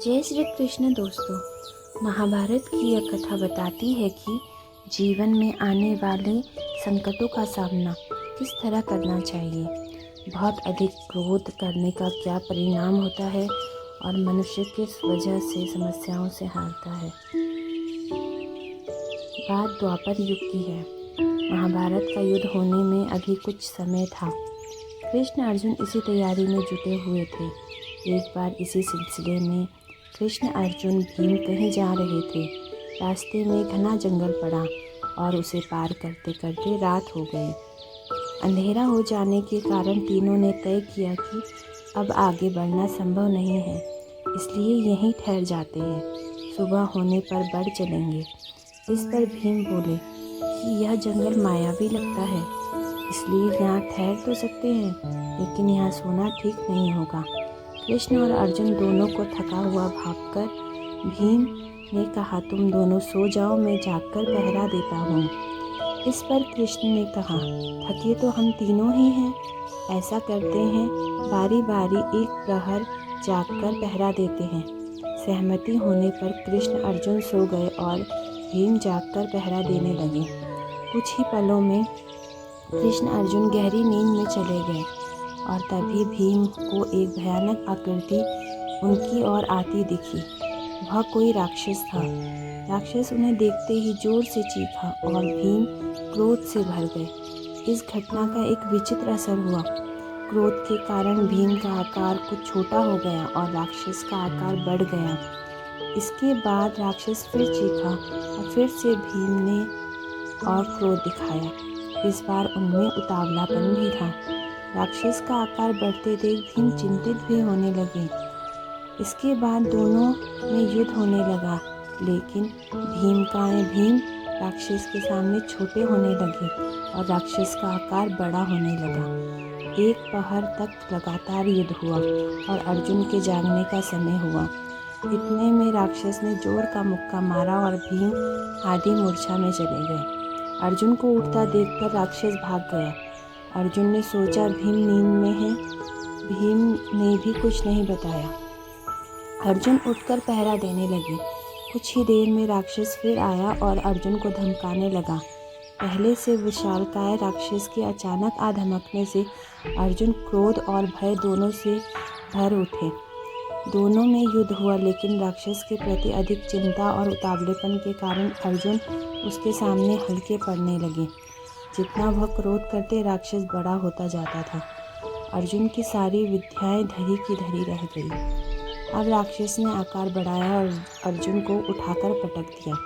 जय श्री कृष्ण दोस्तों। महाभारत की यह कथा बताती है कि जीवन में आने वाले संकटों का सामना किस तरह करना चाहिए। बहुत अधिक क्रोध करने का क्या परिणाम होता है और मनुष्य किस वजह से समस्याओं से हारता है। बात द्वापर युग की है। महाभारत का युद्ध होने में अभी कुछ समय था। कृष्ण अर्जुन इसी तैयारी में जुटे हुए थे। एक बार इसी सिलसिले में कृष्ण अर्जुन भीम कहीं जा रहे थे। रास्ते में घना जंगल पड़ा और उसे पार करते करते रात हो गई। अंधेरा हो जाने के कारण तीनों ने तय किया कि अब आगे बढ़ना संभव नहीं है, इसलिए यहीं ठहर जाते हैं। सुबह होने पर बढ़ चलेंगे। इस पर भीम बोले कि यह जंगल मायावी लगता है, इसलिए यहाँ ठहर तो सकते हैं, लेकिन यहाँ सोना ठीक नहीं होगा। कृष्ण और अर्जुन दोनों को थका हुआ भांपकर भीम ने कहा, तुम दोनों सो जाओ, मैं जागकर पहरा देता हूँ। इस पर कृष्ण ने कहा, थके तो हम तीनों ही हैं, ऐसा करते हैं, बारी बारी एक प्रहर जागकर पहरा देते हैं। सहमति होने पर कृष्ण अर्जुन सो गए और भीम जागकर पहरा देने लगे। कुछ ही पलों में कृष्ण अर्जुन गहरी नींद में चले गए और तभी भीम को एक भयानक आकृति उनकी ओर आती दिखी। वह कोई राक्षस था। राक्षस उन्हें देखते ही जोर से चीखा और भीम क्रोध से भर गए। इस घटना का एक विचित्र असर हुआ। क्रोध के कारण भीम का आकार कुछ छोटा हो गया और राक्षस का आकार बढ़ गया। इसके बाद राक्षस फिर चीखा और फिर से भीम ने और क्रोध दिखाया। इस बार उनमें उतावलापन भी था। राक्षस का आकार बढ़ते देख भीम चिंतित भी होने लगे। इसके बाद दोनों में युद्ध होने लगा, लेकिन भीम राक्षस के सामने छोटे होने लगे और राक्षस का आकार बड़ा होने लगा। एक पहर तक लगातार युद्ध हुआ और अर्जुन के जागने का समय हुआ। इतने में राक्षस ने जोर का मुक्का मारा और भीम आधी मूर्छा में चले गए। अर्जुन को उठता देखकर राक्षस भाग गया। अर्जुन ने सोचा भीम नींद में है। भीम ने भी कुछ नहीं बताया। अर्जुन उठकर पहरा देने लगे। कुछ ही देर में राक्षस फिर आया और अर्जुन को धमकाने लगा। पहले से विशालकाय राक्षस के अचानक आ धमकने से अर्जुन क्रोध और भय दोनों से भर उठे। दोनों में युद्ध हुआ, लेकिन राक्षस के प्रति अधिक चिंता और उतावलेपन के कारण अर्जुन उसके सामने हल्के पड़ने लगे। जितना वह क्रोध करते राक्षस बड़ा होता जाता था। अर्जुन की सारी विद्याएं धरी की धरी रह गई। अब राक्षस ने आकार बढ़ाया और अर्जुन को उठाकर पटक दिया।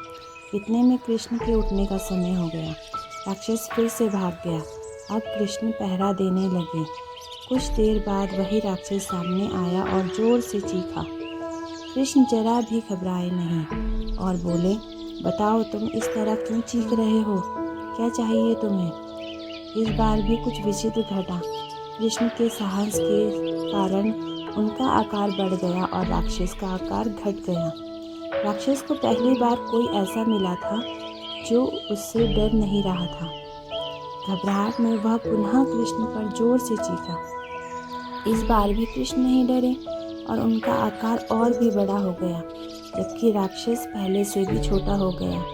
इतने में कृष्ण के उठने का समय हो गया। राक्षस फिर से भाग गया। अब कृष्ण पहरा देने लगे। कुछ देर बाद वही राक्षस सामने आया और जोर से चीखा। कृष्ण जरा भी घबराए नहीं और बोले, बताओ तुम इस तरह क्यों चीख रहे हो, क्या चाहिए तुम्हें। इस बार भी कुछ विचित्र घटा। कृष्ण के साहस के कारण उनका आकार बढ़ गया और राक्षस का आकार घट गया। राक्षस को पहली बार कोई ऐसा मिला था जो उससे डर नहीं रहा था। घबराहट में वह पुनः कृष्ण पर जोर से चीखा। इस बार भी कृष्ण नहीं डरे और उनका आकार और भी बड़ा हो गया, जबकि राक्षस पहले से भी छोटा हो गया।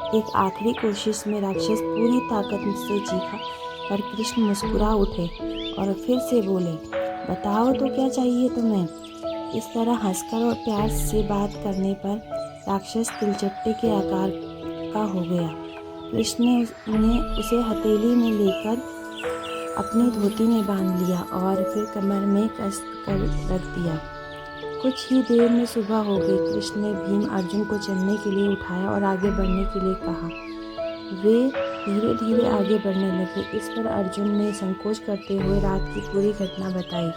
एक आखिरी कोशिश में राक्षस पूरी ताकत से चीखा, पर कृष्ण मुस्कुरा उठे और फिर से बोले, बताओ तो क्या चाहिए तुम्हें। इस तरह हंसकर और प्यार से बात करने पर राक्षस तिलचट्टे के आकार का हो गया। कृष्ण ने उसे हथेली में लेकर अपनी धोती में बांध लिया और फिर कमर में कस कर रख दिया। कुछ ही देर में सुबह हो गई। कृष्ण ने भीम अर्जुन को चलने के लिए उठाया और आगे बढ़ने के लिए कहा। वे धीरे धीरे आगे बढ़ने लगे। इस पर अर्जुन ने संकोच करते हुए रात की पूरी घटना बताई।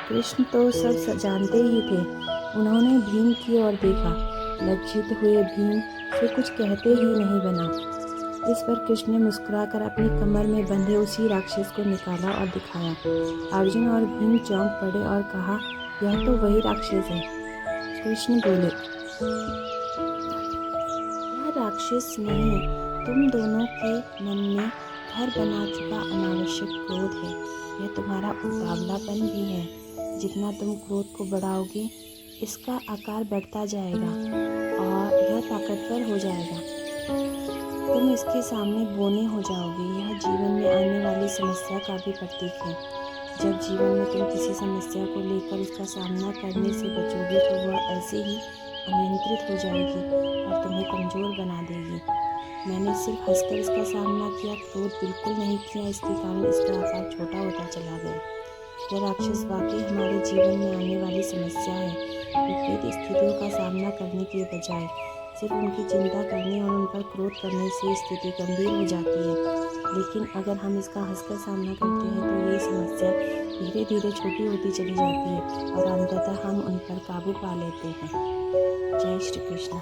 कृष्ण तो सब जानते ही थे। उन्होंने भीम की ओर देखा। लज्जित हुए भीम से कुछ कहते ही नहीं बना। इस पर कृष्ण ने मुस्कुराकर अपनी कमर में बंधे उसी राक्षस को निकाला और दिखाया। अर्जुन और भीम चौंक पड़े और कहा, यह तो वही राक्षस है। कृष्ण बोले, यह राक्षस नहीं, तुम दोनों के मन में घर बना चुका अनावश्यक क्रोध है। यह तुम्हारा उतावलापन भी है। जितना तुम क्रोध को बढ़ाओगे, इसका आकार बढ़ता जाएगा और यह ताकतवर हो जाएगा। तुम इसके सामने बौने हो जाओगे। यह जीवन में आने वाली समस्या का भी प्रतीक है। जब जीवन में तुम किसी समस्या को लेकर उसका सामना करने से बचोगे तो वह ऐसे ही अनियंत्रित हो जाएगी और तुम्हें कमज़ोर बना देगी। मैंने सिर्फ हंसकर इसका सामना किया, क्रोध बिल्कुल नहीं किया। इसके कारण इसका आकार छोटा होता चला गया। यह राक्षस वाकई हमारे जीवन में आने वाली समस्या है। विपरीत स्थितियों का सामना करने के बजाय सिर्फ उनकी चिंता करने और उन पर क्रोध करने से स्थिति गंभीर हो जाती है। लेकिन अगर हम इसका हंसकर सामना करते हैं तो ये समस्या धीरे धीरे छोटी होती चली जाती है और अंततः हम उन पर काबू पा लेते हैं। जय श्री कृष्ण।